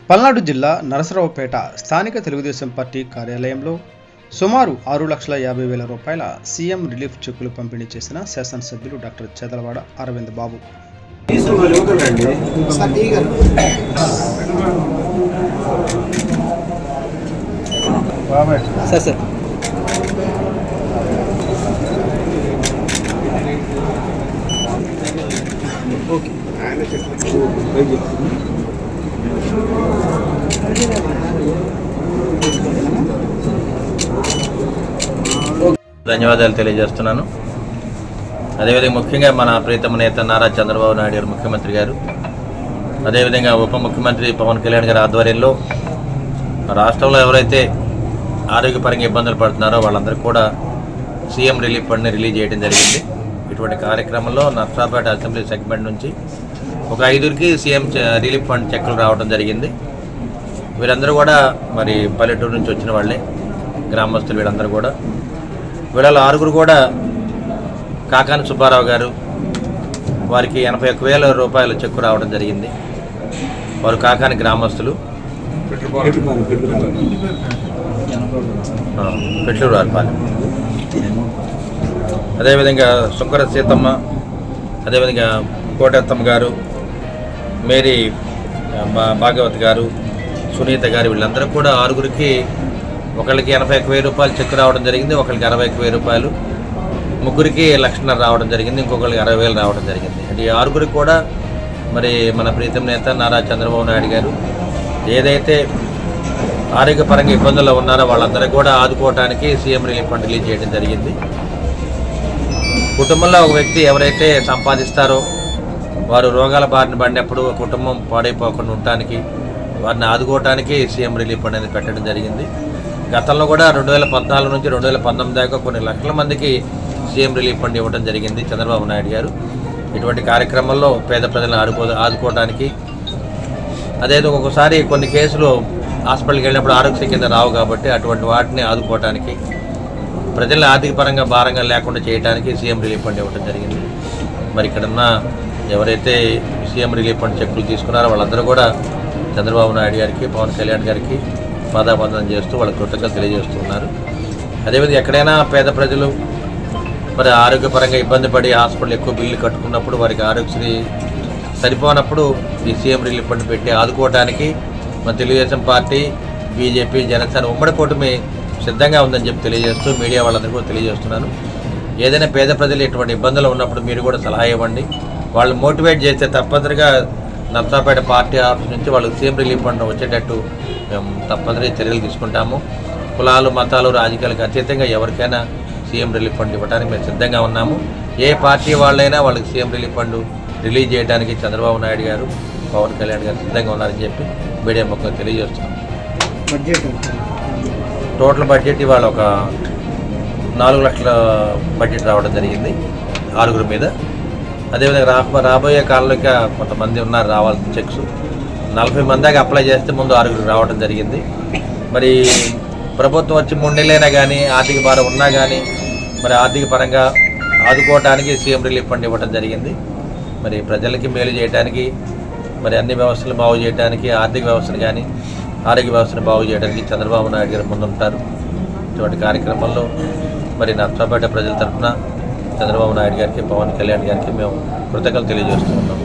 పల్నాడు జిల్లా నరసరావుపేట స్థానిక తెలుగుదేశం పార్టీ కార్యాలయంలో సుమారు 6,50,000 రూపాయల సీఎం రిలీఫ్ చెక్కులు పంపిణీ చేసిన శాసనసభ్యులు డాక్టర్ చేదలవాడ అరవింద్ బాబు. ధన్యవాదాలు తెలియజేస్తున్నాను. అదేవిధంగా ముఖ్యంగా మన ప్రీతమ నేత నారా చంద్రబాబు నాయుడు గారు ముఖ్యమంత్రి గారు, అదేవిధంగా ఉప ముఖ్యమంత్రి పవన్ కళ్యాణ్ గారి ఆధ్వర్యంలో రాష్ట్రంలో ఎవరైతే ఆరోగ్యపరంగా ఇబ్బందులు పడుతున్నారో వాళ్ళందరికీ కూడా సీఎం రిలీఫ్ ఫండ్ని రిలీజ్ చేయడం జరిగింది. ఇటువంటి కార్యక్రమంలో నర్సరావుపేట అసెంబ్లీ సెగ్మెంట్ నుంచి ఒక 5గురికి సీఎం రిలీఫ్ ఫండ్ చెక్కులు రావడం జరిగింది. వీరందరూ కూడా మరి పల్లెటూరు నుంచి వచ్చిన వాళ్ళే, గ్రామస్తులు. వీళ్ళందరూ కూడా వీళ్ళ 6గురు కూడా కాకాని సుబ్బారావు గారు, వారికి 81,000 రూపాయల చెక్కు రావడం జరిగింది. వారు కాకాని గ్రామస్తులు, పెట్లూరు వారిపాలెం. అదేవిధంగా శుంకర సీతమ్మ, అదేవిధంగా కోటత్తమ్మ గారు, మేరీ భాగవత్ గారు, సునీత గారు, వీళ్ళందరూ కూడా 6గురికి ఒకరికి 81,000 రూపాయలు చెక్కు రావడం జరిగింది, ఒకరికి 61,000 రూపాయలు, ముగ్గురికి 1,00,000 రావడం జరిగింది, ఇంకొకరికి 60,000 రావడం జరిగింది. అంటే ఈ 6గురికి కూడా మరి మన ప్రీతం నేత నారా చంద్రబాబు నాయుడు గారు ఏదైతే ఆరోగ్యపరంగా ఇబ్బందుల్లో ఉన్నారో వాళ్ళందరూ కూడా ఆదుకోవడానికి సీఎం రిలీఫ్ ఫండ్ రిలీజ్ చేయడం జరిగింది. కుటుంబంలో ఒక వ్యక్తి ఎవరైతే సంపాదిస్తారో వారు రోగాల బారిన పడినప్పుడు కుటుంబం పాడైపోకుండా ఉండటానికి, వారిని ఆదుకోవటానికి సీఎం రిలీఫ్ ఫండ్ అనేది పెట్టడం జరిగింది. గతంలో కూడా 2014 నుంచి 2019 దాకా కొన్ని లక్షల మందికి సీఎం రిలీఫ్ ఫండ్ ఇవ్వడం జరిగింది చంద్రబాబు నాయుడు గారు. ఇటువంటి కార్యక్రమంలో పేద ప్రజలను ఆదుకోవడానికి, అదేదో ఒక్కొక్కసారి కొన్ని కేసులు హాస్పిటల్కి వెళ్ళినప్పుడు ఆరోగ్య కింద రావు కాబట్టి అటువంటి వాటిని ఆదుకోవడానికి, ప్రజలను ఆర్థిక పరంగా భారంగా లేకుండా చేయడానికి సీఎం రిలీఫ్ ఫండ్ ఇవ్వడం జరిగింది. మరి ఇక్కడున్న ఎవరైతే సీఎం రిలీఫ్ ఫండ్ చెక్కులు తీసుకున్నారో వాళ్ళందరూ కూడా చంద్రబాబు నాయుడు గారికి, పవన్ కళ్యాణ్ గారికి పాదాబంధనం చేస్తూ వాళ్ళ కృతజ్ఞతలు తెలియజేస్తున్నారు. అదేవిధంగా ఎక్కడైనా పేద ప్రజలు మరి ఆరోగ్యపరంగా ఇబ్బంది పడి హాస్పిటల్ ఎక్కువ బిల్లు కట్టుకున్నప్పుడు వారికి ఆరోగ్యశ్రీ సరిపోనప్పుడు ఈ సీఎం రిలీఫ్ ఫండ్ పెట్టి ఆదుకోవడానికి మన తెలుగుదేశం పార్టీ, బీజేపీ, జనసేన ఉమ్మడి కూటమి సిద్ధంగా ఉందని చెప్పి తెలియజేస్తూ మీడియా వాళ్ళందరికీ కూడా తెలియజేస్తున్నాను. ఏదైనా పేద ప్రజలు ఇటువంటి ఇబ్బందులు ఉన్నప్పుడు మీరు కూడా సలహా ఇవ్వండి. వాళ్ళు మోటివేట్ చేస్తే తప్పనిసరిగా నర్సరావుపేట పార్టీ ఆఫీస్ నుంచి వాళ్ళకి సీఎం రిలీఫ్ ఫండ్ వచ్చేటట్టు మేము తప్పనిసరిగా చర్యలు తీసుకుంటాము. కులాలు, మతాలు, రాజకీయాలకు అతీతంగా ఎవరికైనా సీఎం రిలీఫ్ ఫండ్ ఇవ్వడానికి మేము సిద్ధంగా ఉన్నాము. ఏ పార్టీ వాళ్ళైనా వాళ్ళకి సీఎం రిలీఫ్ ఫండ్ రిలీజ్ చేయడానికి చంద్రబాబు నాయుడు గారు, పవన్ కళ్యాణ్ గారు సిద్ధంగా ఉన్నారని చెప్పి మీడియా ముఖ్యంగా తెలియజేస్తున్నాం. టోటల్ బడ్జెట్ ఇవాళ ఒక 4 లక్షల బడ్జెట్ రావడం జరిగింది 6గురి మీద. అదేవిధంగా రాబోయే కాలంలో ఇంకా కొంతమంది ఉన్నారు రావాల్సిన చెక్స్. 40 మంది దాకా అప్లై చేస్తే ముందు 6గురికి రావడం జరిగింది. మరి ప్రభుత్వం వచ్చి 3 నెలలైనా కానీ ఆర్థిక భారం ఉన్నా కానీ మరి ఆర్థిక పరంగా ఆదుకోవడానికి సీఎం రిలీఫ్ ఫండ్ ఇవ్వడం జరిగింది. మరి ప్రజలకి మేలు చేయడానికి, మరి అన్ని వ్యవస్థలు బాగు చేయడానికి, ఆర్థిక వ్యవస్థను కానీ ఆరోగ్య వ్యవస్థను బాగు చేయడానికి చంద్రబాబు నాయుడు గారు ముందుంటారు. ఇటువంటి కార్యక్రమంలో మరి నర్సరావుపేట ప్రజల తరఫున చంద్రబాబు నాయుడు గారికి, పవన్ కళ్యాణ్ గారికి మేము కృతజ్ఞతలు తెలియజేస్తున్నాం.